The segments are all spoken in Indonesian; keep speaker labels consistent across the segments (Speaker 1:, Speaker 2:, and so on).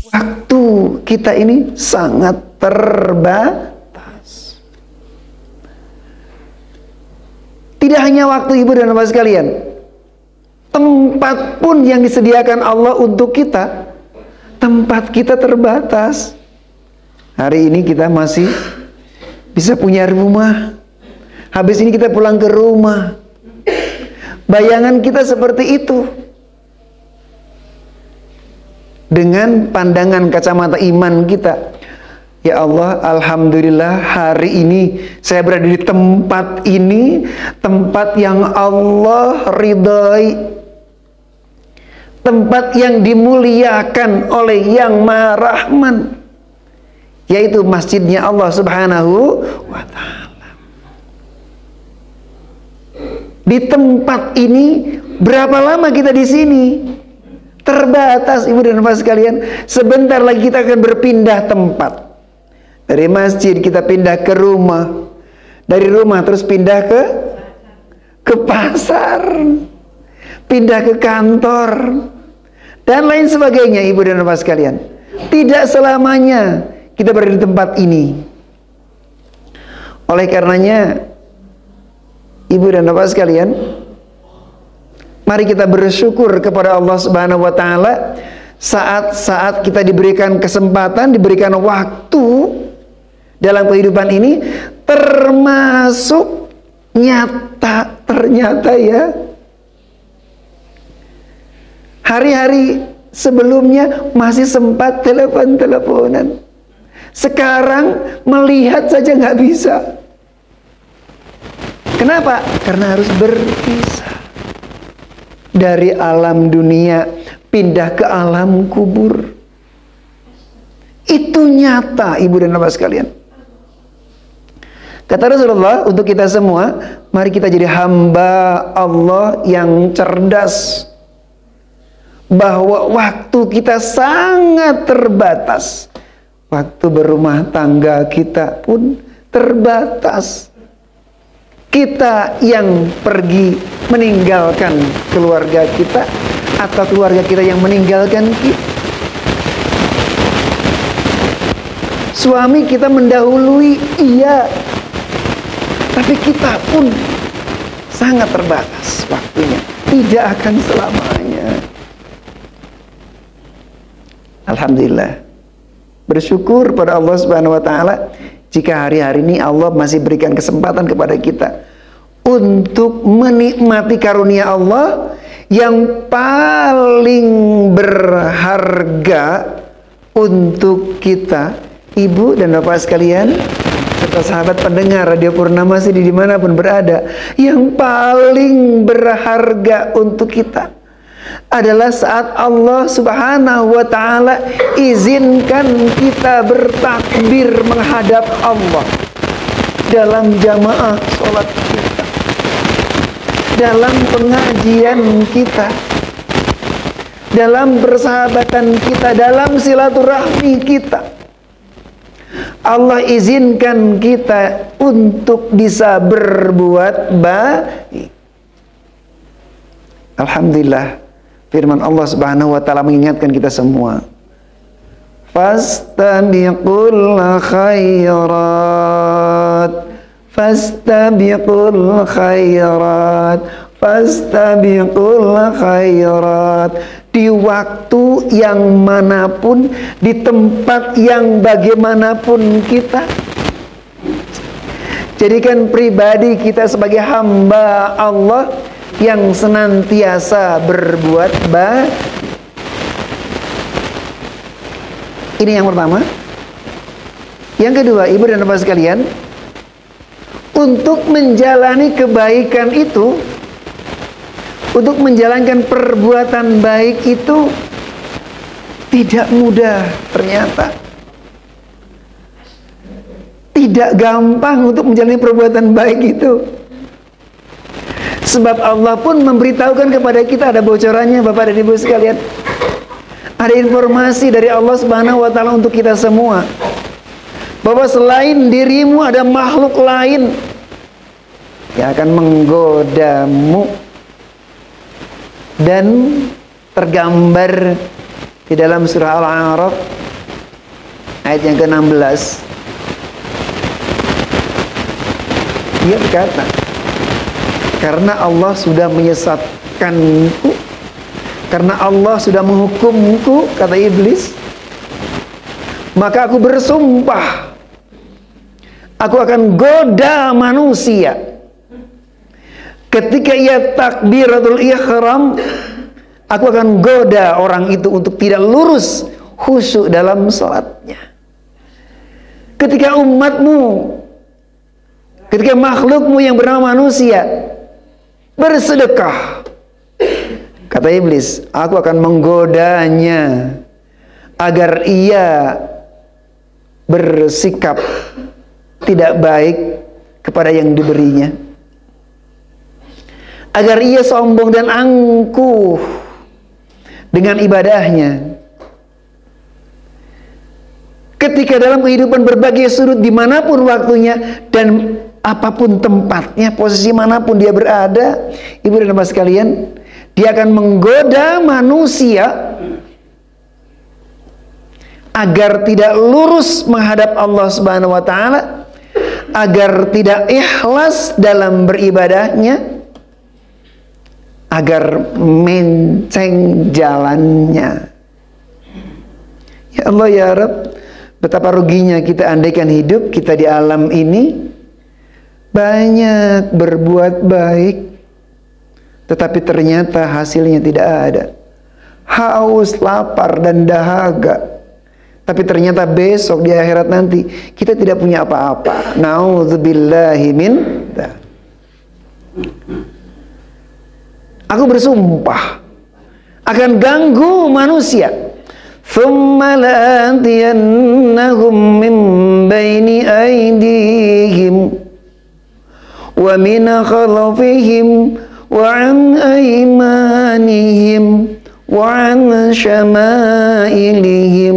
Speaker 1: Waktu kita ini sangat terbatas. Tidak hanya waktu, ibu dan bapak sekalian, tempat pun yang disediakan Allah untuk kita, tempat kita terbatas. Hari ini kita masih bisa punya rumah, habis ini kita pulang ke rumah. Bayangan kita seperti itu. Dengan pandangan kacamata iman kita, ya Allah, alhamdulillah hari ini saya berada di tempat ini, tempat yang Allah ridhai, tempat yang dimuliakan oleh Yang Maha Rahman, yaitu masjidnya Allah Subhanahu wa Ta'ala. Di tempat ini berapa lama kita di sini? Terbatas, ibu dan bapak sekalian. Sebentar lagi kita akan berpindah tempat. Dari masjid kita pindah ke rumah, dari rumah terus pindah ke pasar, pindah ke kantor, dan lain sebagainya, ibu dan bapak sekalian. Tidak selamanya kita berada di tempat ini. Oleh karenanya, ibu dan bapak sekalian, mari kita bersyukur kepada Allah Subhanahu wa Ta'ala saat-saat kita diberikan kesempatan, diberikan waktu dalam kehidupan ini, termasuk ternyata ya, hari-hari sebelumnya masih sempat telepon-teleponan. Sekarang melihat saja nggak bisa. Kenapa? Karena harus berpisah. Dari alam dunia pindah ke alam kubur. Itu nyata, ibu dan bapak sekalian. Kata Rasulullah untuk kita semua, mari kita jadi hamba Allah yang cerdas, bahwa waktu kita sangat terbatas. Waktu berumah tangga kita pun terbatas. Kita yang pergi meninggalkan keluarga kita, atau keluarga kita yang meninggalkan kita. Suami kita mendahului, iya, tapi kita pun sangat terbatas waktunya, tidak akan selamanya. Alhamdulillah, bersyukur pada Allah Subhanahu wa Ta'ala jika hari-hari ini Allah masih berikan kesempatan kepada kita untuk menikmati karunia Allah yang paling berharga untuk kita, ibu dan bapak sekalian, serta sahabat pendengar Radio Purnama di dimanapun berada. Yang paling berharga untuk kita adalah saat Allah Subhanahu wa Ta'ala izinkan kita bertakbir menghadap Allah dalam jamaah sholat kita, dalam pengajian kita, dalam persahabatan kita, dalam silaturahmi kita. Allah izinkan kita untuk bisa berbuat baik. Alhamdulillah, firman Allah Subhanahu wa Ta'ala mengingatkan kita semua, fastabiqul khairat, fastabiqul khairat, fastabiqul khairat. Di waktu yang manapun, di tempat yang bagaimanapun kita, jadikan pribadi kita sebagai hamba Allah yang senantiasa berbuat baik. Ini yang pertama. Yang kedua, ibu dan bapak sekalian, untuk menjalani kebaikan itu, untuk menjalankan perbuatan baik itu tidak mudah ternyata. Tidak gampang untuk menjalani perbuatan baik itu. Sebab Allah pun memberitahukan kepada kita, ada bocorannya Bapak dan Ibu sekalian. Ada informasi dari Allah Subhanahu wa Ta'ala untuk kita semua, bahwa selain dirimu ada makhluk lain yang akan menggodamu. Dan tergambar di dalam surah Al-A'raf ayat yang ke-16. Dia berkata, karena Allah sudah menyesatkanku, karena Allah sudah menghukumku, kata iblis, maka aku bersumpah, aku akan goda manusia. Ketika ia takbiratul ihram, aku akan goda orang itu untuk tidak lurus khusyuk dalam sholatnya. Ketika umatmu, ketika makhlukmu yang bernama manusia bersedekah, kata iblis, aku akan menggodanya agar ia bersikap tidak baik kepada yang diberinya, agar ia sombong dan angkuh dengan ibadahnya. Ketika dalam kehidupan berbagai sudut, dimanapun waktunya dan apapun tempatnya, posisi manapun dia berada, ibu dan bapak sekalian, dia akan menggoda manusia agar tidak lurus menghadap Allah Subhanahu wa taala, agar tidak ikhlas dalam beribadahnya, agar menceng jalannya. Ya Allah ya Rabb, betapa ruginya kita andaikan hidup kita di alam ini banyak berbuat baik, tetapi ternyata hasilnya tidak ada. Haus, lapar dan dahaga, tapi ternyata besok di akhirat nanti kita tidak punya apa-apa. Nauzubillahi min dzalik. Aku bersumpah akan ganggu manusia. Thumma la'atiyannahum min baini aydihim wa min khalfihim wa an aymanihim wa an syama'ilihim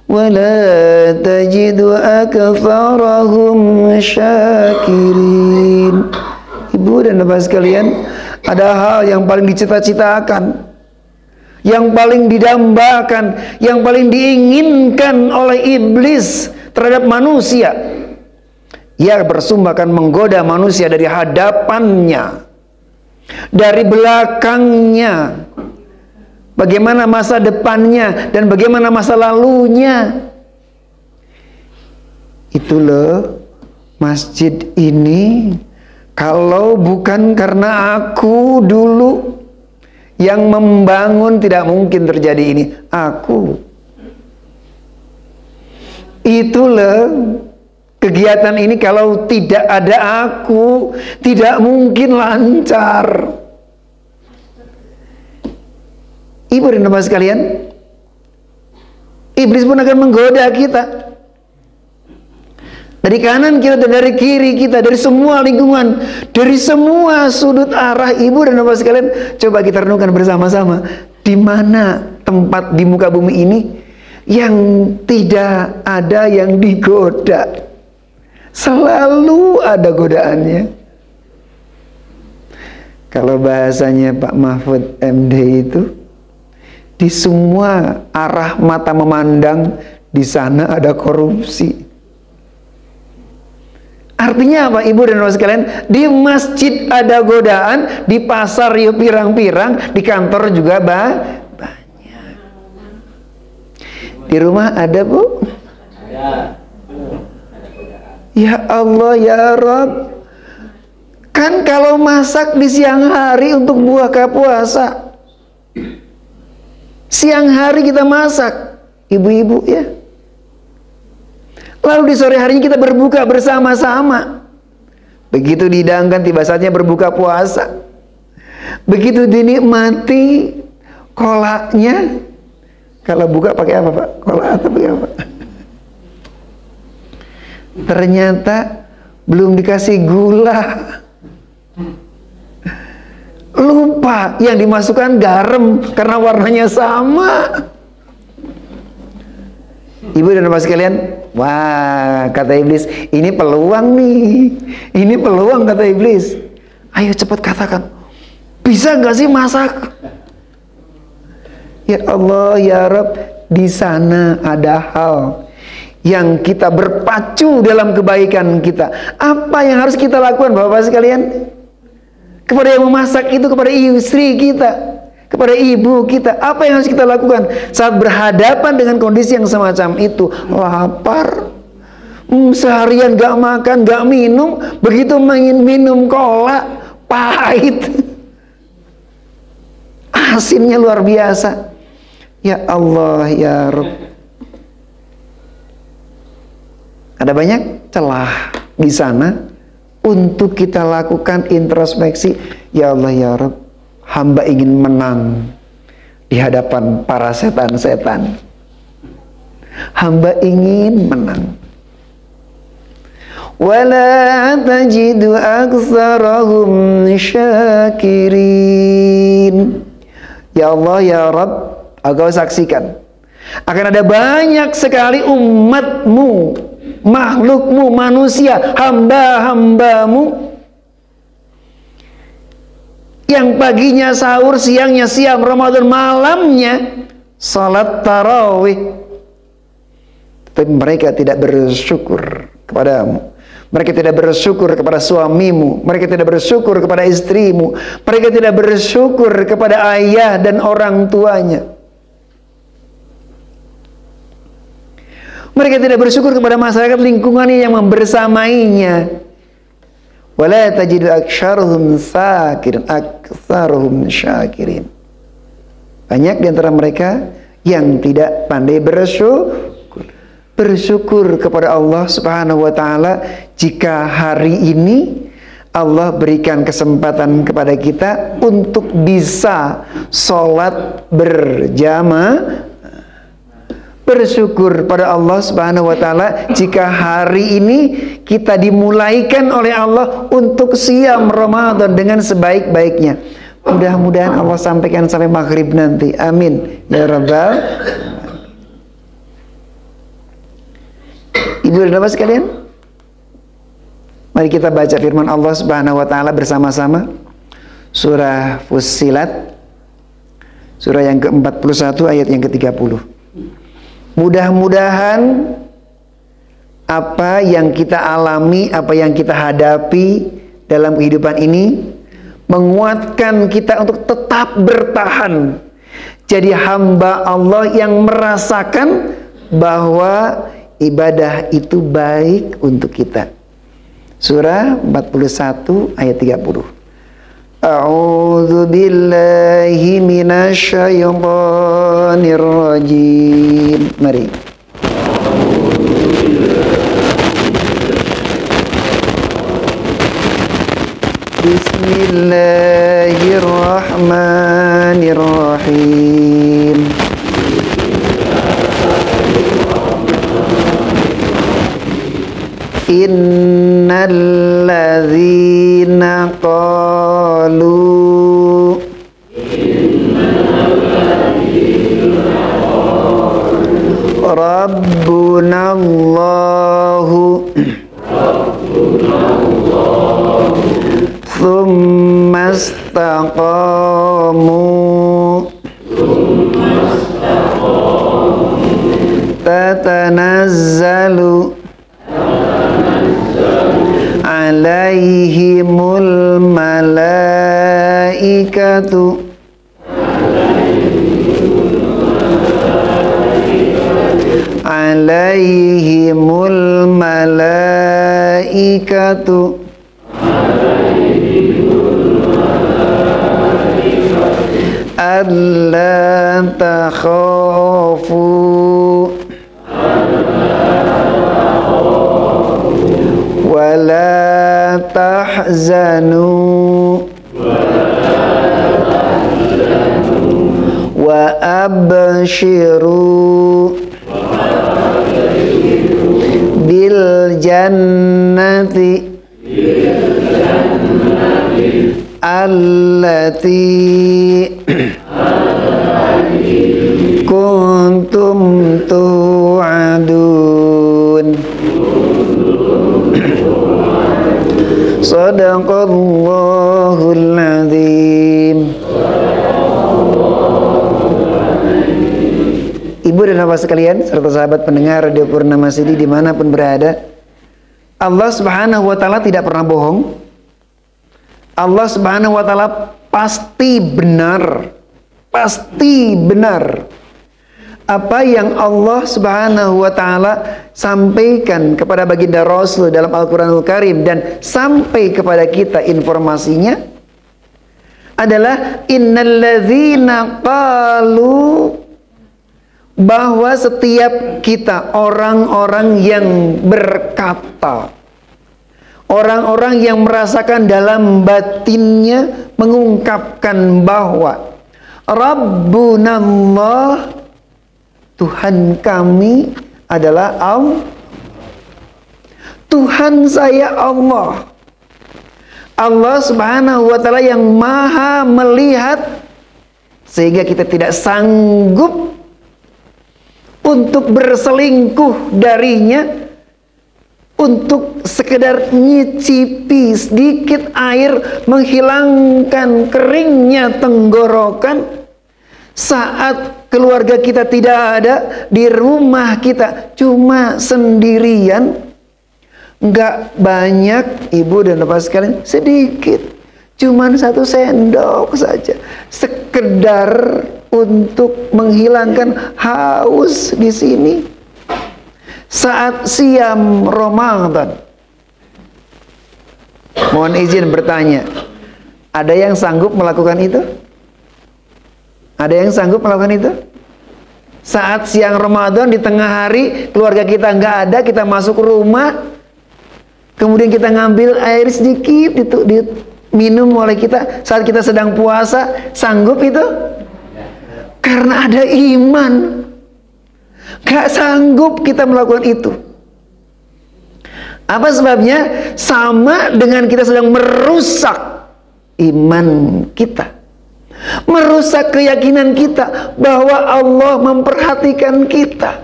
Speaker 1: wa la tajidu aktsarahum syakirin. Ibu dan bapak sekalian, ada hal yang paling dicita-citakan, yang paling didambakan, yang paling diinginkan oleh iblis terhadap manusia. Ia bersumpah akan menggoda manusia dari hadapannya, dari belakangnya, bagaimana masa depannya dan bagaimana masa lalunya. Itulah masjid ini, kalau bukan karena aku dulu yang membangun, tidak mungkin terjadi ini. Aku. Itulah kegiatan ini, kalau tidak ada aku, tidak mungkin lancar. Ibu dan bapak sekalian, iblis pun akan menggoda kita. Dari kanan kita dan dari kiri kita, dari semua lingkungan, dari semua sudut arah. Ibu dan bapak sekalian, coba kita renungkan bersama-sama, di mana tempat di muka bumi ini yang tidak ada yang digoda. Selalu ada godaannya. Kalau bahasanya Pak Mahfud MD itu, di semua arah mata memandang, di sana ada korupsi. Artinya apa ibu dan bapak sekalian? Di masjid ada godaan, di pasar yuk pirang-pirang, di kantor juga banyak. Di rumah ada bu? Ya Allah ya Rabb, kan kalau masak di siang hari untuk buka puasa, siang hari kita masak, ibu-ibu ya. Lalu di sore harinya kita berbuka bersama-sama. Begitu dihidangkan, tiba saatnya berbuka puasa. Begitu dinikmati kolaknya. Kalau buka pakai apa Pak? Kolak atau pakai apa? Ternyata belum dikasih gula. Lupa yang dimasukkan garam karena warnanya sama. Ibu dan bapak sekalian, wah kata iblis, ini peluang nih, ini peluang kata iblis. Ayo cepat katakan, bisa gak sih masak? Ya Allah ya Rabb, di sana ada hal yang kita berpacu dalam kebaikan kita. Apa yang harus kita lakukan Bapak sekalian? Kepada yang memasak itu, kepada istri kita, kepada ibu kita, apa yang harus kita lakukan saat berhadapan dengan kondisi yang semacam itu? Lapar, seharian gak makan, gak minum, begitu minum cola, pahit, asinnya luar biasa. Ya Allah, ya Rabb. Ada banyak celah di sana untuk kita lakukan introspeksi. Ya Allah, ya Rabb, hamba ingin menang di hadapan para setan-setan. Hamba ingin menang. Wala tajidu aktsarahum syakirin. Ya Allah, ya Rabb, Engkau saksikan akan ada banyak sekali umatmu, makhlukmu, manusia, hamba-hambamu yang paginya sahur, siangnya siam Ramadan, malamnya salat tarawih, tapi mereka tidak bersyukur kepadamu. Mereka tidak bersyukur kepada suamimu, mereka tidak bersyukur kepada istrimu, mereka tidak bersyukur kepada ayah dan orang tuanya. Mereka tidak bersyukur kepada masyarakat lingkungannya yang membersamainya. Wala tajidu aktsarahum syakirin. Banyak di antara mereka yang tidak pandai bersyukur kepada Allah Subhanahu wa taala jika hari ini Allah berikan kesempatan kepada kita untuk bisa sholat berjamaah. Bersyukur pada Allah Subhanahu wa taala jika hari ini kita dimulaikan oleh Allah untuk siam Ramadan dengan sebaik-baiknya. Mudah-mudahan Allah sampaikan sampai maghrib nanti. Amin ya rabbal. Ibu dan Bapak sekalian, mari kita baca firman Allah Subhanahu wa taala bersama-sama. Surah Fussilat, surah yang ke-41 ayat yang ke-30. Mudah-mudahan apa yang kita alami, apa yang kita hadapi dalam kehidupan ini menguatkan kita untuk tetap bertahan jadi hamba Allah yang merasakan bahwa ibadah itu baik untuk kita. Surah 41 ayat 30. A'udzu billahi minasyaitonir rajim. Mari. Bismillahirrahmanirrahim. Innal ladzina qalu Rabbunallahu tsumma istaqamu tatanazzalu alaihimul malaikatu alaihimul malaikatu alla takhafu wala tahzanu wa abshiru bil jannati allati kuntum tu'adun. Sadaqallahul azim. Ibu dan bapak sekalian, serta sahabat pendengar Radio Purnama City dimanapun berada, Allah Subhanahu wa Ta'ala tidak pernah bohong. Allah Subhanahu wa Ta'ala pasti benar. Pasti benar. Apa yang Allah Subhanahu wa Ta'ala sampaikan kepada baginda Rasul dalam Al-Quranul Karim dan sampai kepada kita informasinya adalah innalladzina qalu, bahwa setiap kita orang-orang yang berkata, orang-orang yang merasakan dalam batinnya, mengungkapkan bahwa Rabbunallah, Tuhan kami adalah Allah. Tuhan saya Allah. Allah Subhanahu wa Ta'ala yang maha melihat, sehingga kita tidak sanggup untuk berselingkuh darinya, untuk sekedar nyicipi sedikit air, menghilangkan keringnya tenggorokan saat keluarga kita tidak ada, di rumah kita cuma sendirian, nggak banyak ibu dan bapak sekalian, sedikit, cuman 1 sendok saja, sekedar untuk menghilangkan haus di sini saat siam Ramadan. Mohon izin bertanya, ada yang sanggup melakukan itu? Ada yang sanggup melakukan itu? Saat siang Ramadan di tengah hari, keluarga kita nggak ada, kita masuk rumah, kemudian kita ngambil air sedikit diminum oleh kita saat kita sedang puasa, sanggup itu? Karena ada iman. Gak sanggup kita melakukan itu. Apa sebabnya? Sama dengan kita sedang merusak iman kita, merusak keyakinan kita bahwa Allah memperhatikan kita.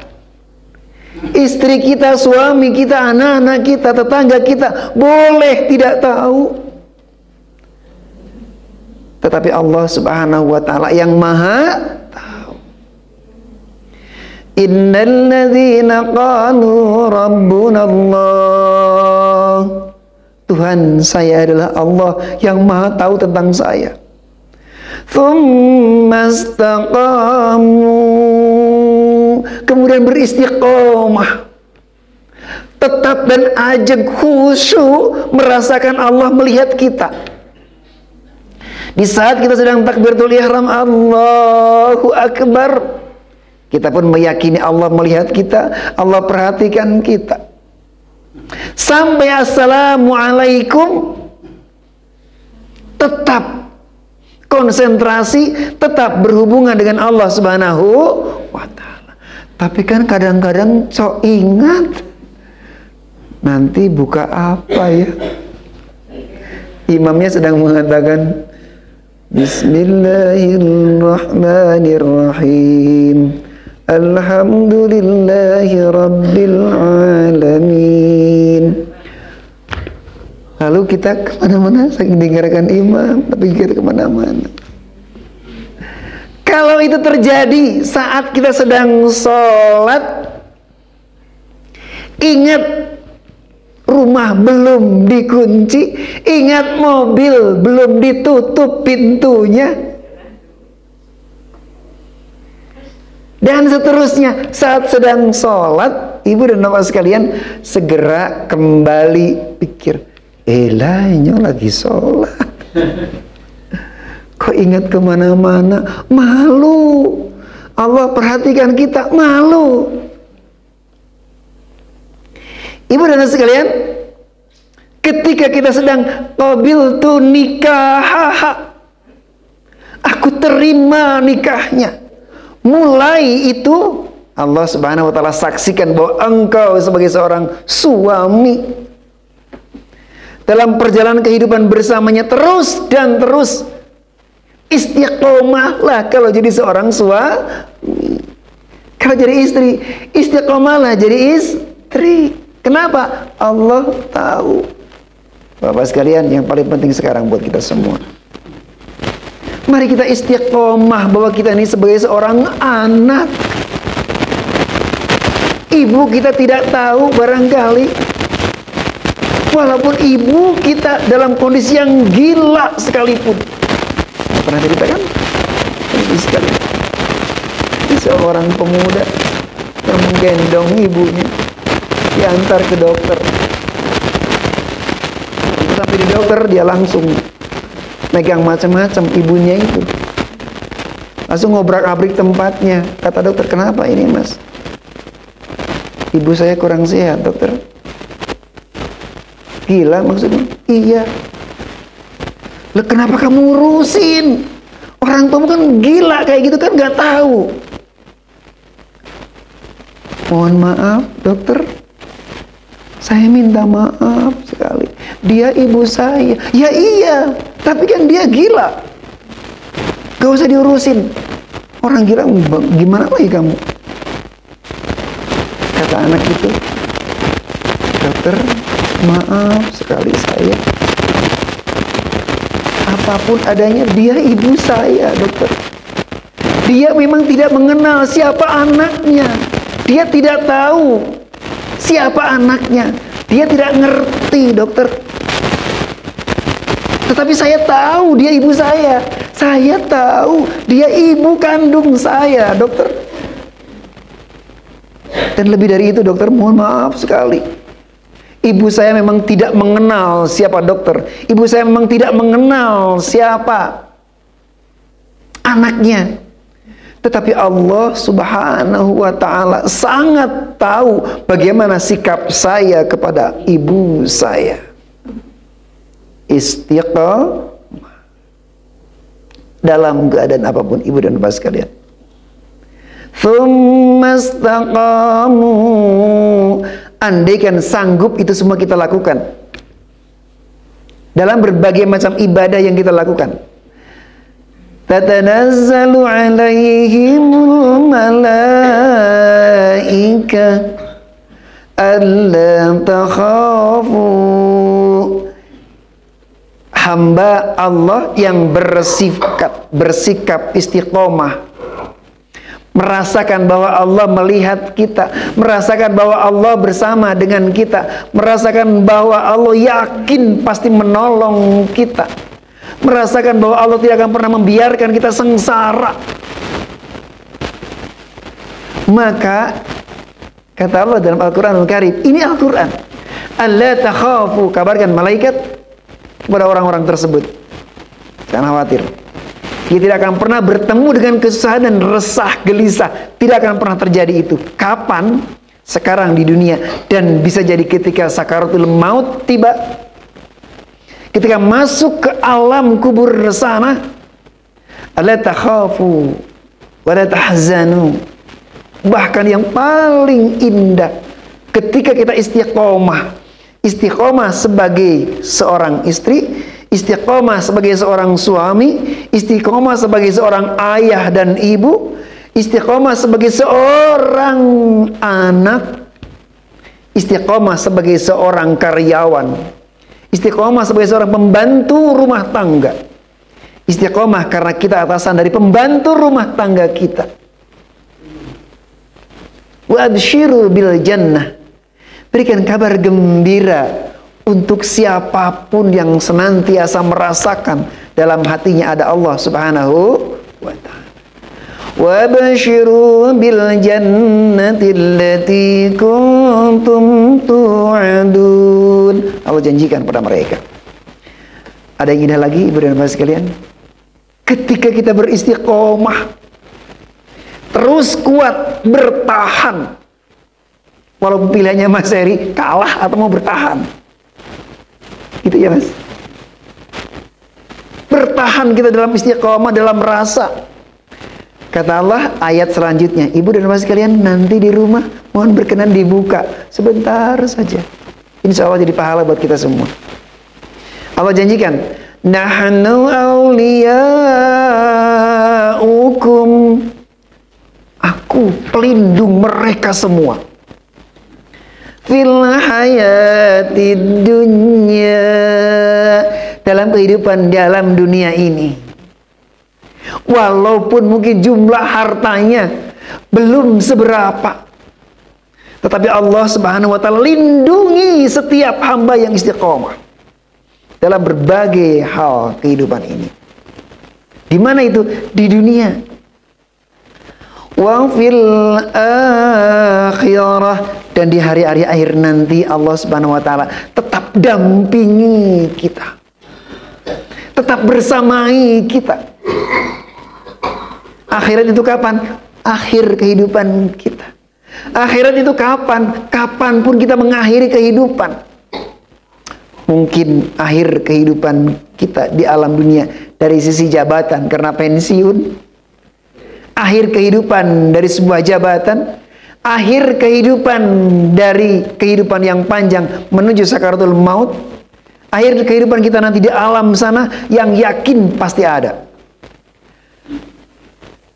Speaker 1: Istri kita, suami kita, anak-anak kita, tetangga kita boleh tidak tahu, tetapi Allah Subhanahu wa Ta'ala yang maha tahu. Innalladzina qalu rabbuna Allah, Tuhan saya adalah Allah yang maha tahu tentang saya. Tsumma istaqamu, kemudian beristiqomah, tetap dan ajeg khusyuk merasakan Allah melihat kita. Di saat kita sedang takbiratul ihram, Allahu Akbar, kita pun meyakini Allah melihat kita, Allah perhatikan kita. Sampai assalamualaikum, tetap konsentrasi, tetap berhubungan dengan Allah Subhanahu wa Ta'ala. Tapi kan kadang-kadang sok ingat, nanti buka apa ya? Imamnya sedang mengatakan Bismillahirrahmanirrahim, Alhamdulillahi Rabbil Alamin. Lalu kita kemana-mana, saking dengarkan imam, tapi kita kemana-mana. Kalau itu terjadi saat kita sedang sholat, ingat rumah belum dikunci, ingat mobil belum ditutup pintunya, dan seterusnya. Saat sedang sholat, ibu dan bapak sekalian, segera kembali pikir, elahnya lagi sholat. Kok ingat kemana-mana, malu. Allah perhatikan kita, malu. Ibu dan bapak sekalian, ketika kita sedang qabiltu nikah, aku terima nikahnya, mulai itu Allah Subhanahu wa Ta'ala saksikan bahwa engkau sebagai seorang suami, dalam perjalanan kehidupan bersamanya terus dan terus istiqomahlah kalau jadi seorang suami. Kalau jadi istri, istiqomahlah jadi istri. Kenapa? Allah tahu. Bapak sekalian, yang paling penting sekarang buat kita semua, mari kita istiqomah bahwa kita ini sebagai seorang anak. Ibu kita tidak tahu barangkali, walaupun ibu kita dalam kondisi yang gila sekalipun. Pernah ceritakan? Sekali seorang pemuda yang menggendong ibunya diantar ke dokter. Sampai di dokter dia langsung megang macam-macam ibunya itu, langsung ngobrak-abrik tempatnya. Kata dokter, kenapa ini mas? Ibu saya kurang sehat dokter. Gila maksudnya? Iya. Lah kenapa kamu urusin? Orang tua kan gila kayak gitu kan nggak tahu. Mohon maaf dokter, saya minta maaf sekali. Dia ibu saya. Ya iya, tapi kan dia gila. Gak usah diurusin. Orang gila gimana lagi kamu? Kata anak itu, dokter maaf sekali saya. Apapun adanya, dia ibu saya dokter. Dia memang tidak mengenal siapa anaknya. Dia tidak tahu siapa anaknya. Dia tidak ngerti dokter. Tetapi saya tahu dia ibu saya. Saya tahu dia ibu kandung saya dokter. Dan lebih dari itu dokter, mohon maaf sekali, ibu saya memang tidak mengenal siapa dokter. Ibu saya memang tidak mengenal siapa anaknya. Tetapi Allah subhanahu wa ta'ala sangat tahu bagaimana sikap saya kepada ibu saya. Istiqamah dalam keadaan apapun, ibu dan bapak sekalian. Tsumastaqamu, andaikan sanggup itu semua kita lakukan dalam berbagai macam ibadah yang kita lakukan. Tatanazzalu alaihimul malaika alla takhafu. Hamba Allah yang bersikap istiqomah, merasakan bahwa Allah melihat kita, merasakan bahwa Allah bersama dengan kita, merasakan bahwa Allah yakin pasti menolong kita, merasakan bahwa Allah tidak akan pernah membiarkan kita sengsara. Maka kata Allah dalam Al-Quranul Karim, ini Al-Quran, alla takhafu, kabarkan malaikat kepada orang-orang tersebut, jangan khawatir. Dia tidak akan pernah bertemu dengan kesusahan dan resah, gelisah. Tidak akan pernah terjadi itu. Kapan? Sekarang di dunia. Dan bisa jadi ketika sakaratul maut tiba, ketika masuk ke alam kubur sana, alla takhafu wa la tahzanu. Bahkan yang paling indah ketika kita istiqomah. Istiqomah sebagai seorang istri, istiqomah sebagai seorang suami, istiqomah sebagai seorang ayah dan ibu, istiqomah sebagai seorang anak, istiqomah sebagai seorang karyawan, istiqomah sebagai seorang pembantu rumah tangga, istiqomah karena kita atasan dari pembantu rumah tangga kita. Wa abshiru bil jannah, berikan kabar gembira untuk siapapun yang senantiasa merasakan dalam hatinya ada Allah subhanahu wa ta'ala. Wa basyiru bil jannati allati kuntum tu'adun. Allah janjikan pada mereka. Ada yang indah lagi ibu dan bapak sekalian? Ketika kita beristiqomah, terus kuat bertahan, walaupun pilihannya Mas Heri kalah atau mau bertahan, gitu ya Mas. Bertahan kita dalam istiqomah, dalam rasa. Kata Allah ayat selanjutnya, ibu dan bapak sekalian, nanti di rumah mohon berkenan dibuka sebentar saja. Insya Allah jadi pahala buat kita semua. Allah janjikan, nahnu awliyaukum, aku pelindung mereka semua. Fil hayatid dunya, dalam kehidupan dalam dunia ini. Walaupun mungkin jumlah hartanya belum seberapa, Tetapi Allah Subhanahu wa taala lindungi setiap hamba yang istiqomah dalam berbagai hal kehidupan ini. Di mana itu? Di dunia. Wa fil akhirah, dan di hari-hari akhir nanti Allah Subhanahu wa taala tetap dampingi kita. Tetap bersamai kita. Akhirat itu kapan? Akhir kehidupan kita. Akhirat itu kapan? Kapanpun kita mengakhiri kehidupan. Mungkin akhir kehidupan kita di alam dunia dari sisi jabatan karena pensiun. Akhir kehidupan dari sebuah jabatan. Akhir kehidupan dari kehidupan yang panjang menuju sakaratul maut. Akhir kehidupan kita nanti di alam sana yang yakin pasti ada.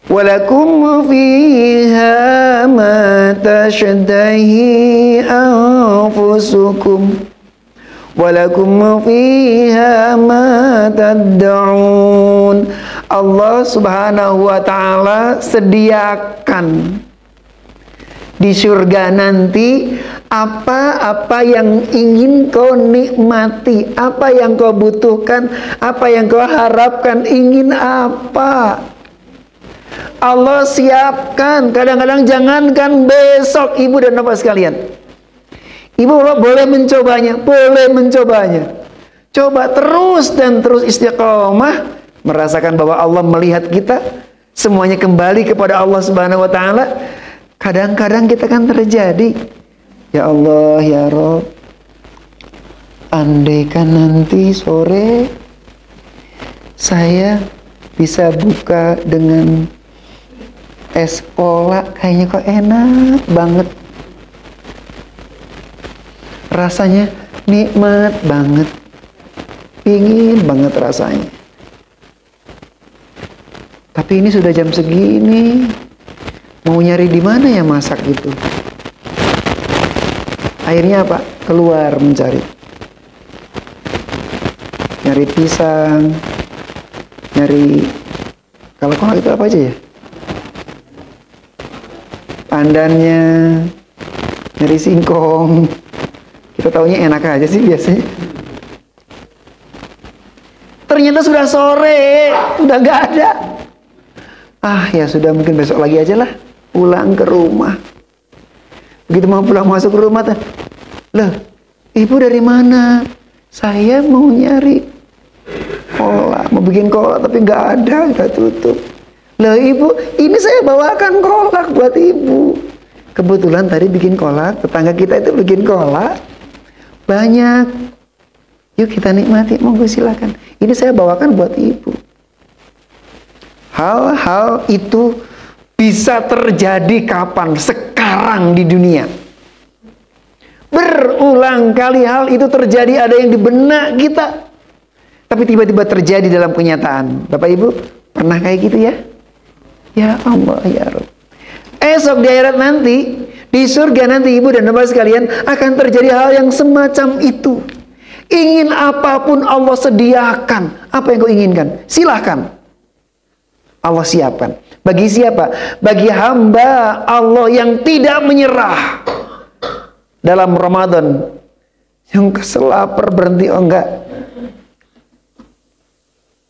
Speaker 1: Walakum fiha ma tashtahi anfusukum walakum fiha ma tad'un. Allah Subhanahu wa taala sediakan di surga nanti apa-apa yang ingin kau nikmati, apa yang kau butuhkan, apa yang kau harapkan, ingin apa. Allah siapkan. Kadang-kadang jangankan besok, ibu dan bapak sekalian, ibu bapak boleh mencobanya, boleh mencobanya. Coba terus dan terus istiqomah, merasakan bahwa Allah melihat kita, semuanya kembali kepada Allah Subhanahu wa taala. Kadang-kadang kita kan terjadi, ya Allah, ya Rob, andaikan nanti sore saya bisa buka dengan es kolak, kayaknya kok enak banget, rasanya nikmat banget, pingin banget rasanya. Tapi ini sudah jam segini, mau nyari di mana ya masak gitu. Akhirnya apa? Keluar mencari, nyari pisang, nyari, kalau kolak itu apa aja ya, pandannya, nyari singkong. Kita taunya enak aja sih biasanya. Ternyata sudah sore, udah gak ada. Ah ya sudah, mungkin besok lagi aja lah. Pulang ke rumah. Begitu mau pulang masuk ke rumah, loh, ibu dari mana? Saya mau nyari kolak, mau bikin kolak tapi nggak ada, nggak tutup. Loh ibu, ini saya bawakan kolak buat ibu. Kebetulan tadi bikin kolak, tetangga kita itu bikin kolak banyak. Yuk kita nikmati, monggo silakan. Ini saya bawakan buat ibu. Hal-hal itu bisa terjadi kapan? Sekarang di dunia. Berulang kali hal itu terjadi, ada yang di benak kita, tapi tiba-tiba terjadi dalam kenyataan. Bapak Ibu pernah kayak gitu ya? Ya Allah, ya Rabb. Esok di akhirat nanti, di surga nanti ibu dan bapak sekalian, akan terjadi hal yang semacam itu. Ingin apapun Allah sediakan. Apa yang kau inginkan? Silahkan. Allah siapkan. Bagi siapa? Bagi hamba Allah yang tidak menyerah dalam Ramadan. Yang kesel, lapar, berhenti, oh enggak.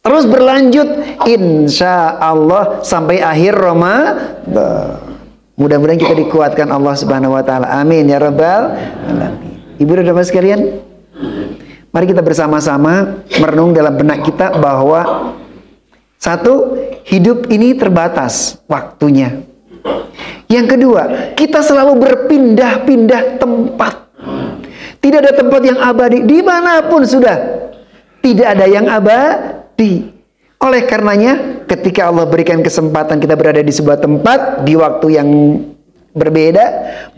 Speaker 1: Terus berlanjut, insya Allah sampai akhir Ramadan. Mudah-mudahan kita dikuatkan Allah Subhanahu wa taala. Amin ya rabbal alamin. Ibu dan bapak sekalian, mari kita bersama-sama merenung dalam benak kita bahwa satu, hidup ini terbatas waktunya. Yang kedua, kita selalu berpindah-pindah tempat. Tidak ada tempat yang abadi. Dimanapun sudah, tidak ada yang abadi. Oleh karenanya, ketika Allah berikan kesempatan kita berada di sebuah tempat, di waktu yang berbeda,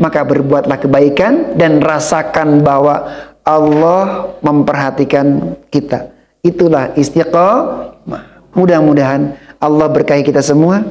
Speaker 1: maka berbuatlah kebaikan dan rasakan bahwa Allah memperhatikan kita. Itulah istiqomah. Mudah-mudahan Allah berkahi kita semua.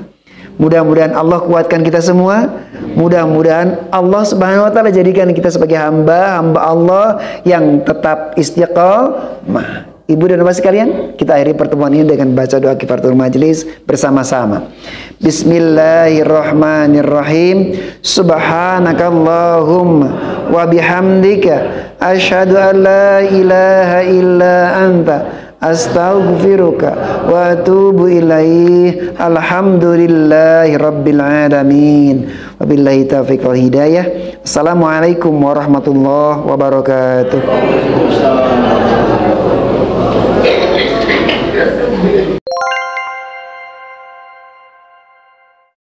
Speaker 1: Mudah-mudahan Allah kuatkan kita semua. Mudah-mudahan Allah Subhanahu wa taala jadikan kita sebagai hamba Allah yang tetap istiqomah. Ibu dan bapak sekalian, kita akhiri pertemuan ini dengan baca doa kifaratul majlis bersama-sama. Bismillahirrahmanirrahim. Subhanakallahumma wa bihamdika asyhadu an la ilaha illa anta astaghfiruka wa atubu ilaih. Alhamdulillahi rabbil alamin. Wabillahi taufiq wal hidayah. Assalamualaikum warahmatullahi wabarakatuh.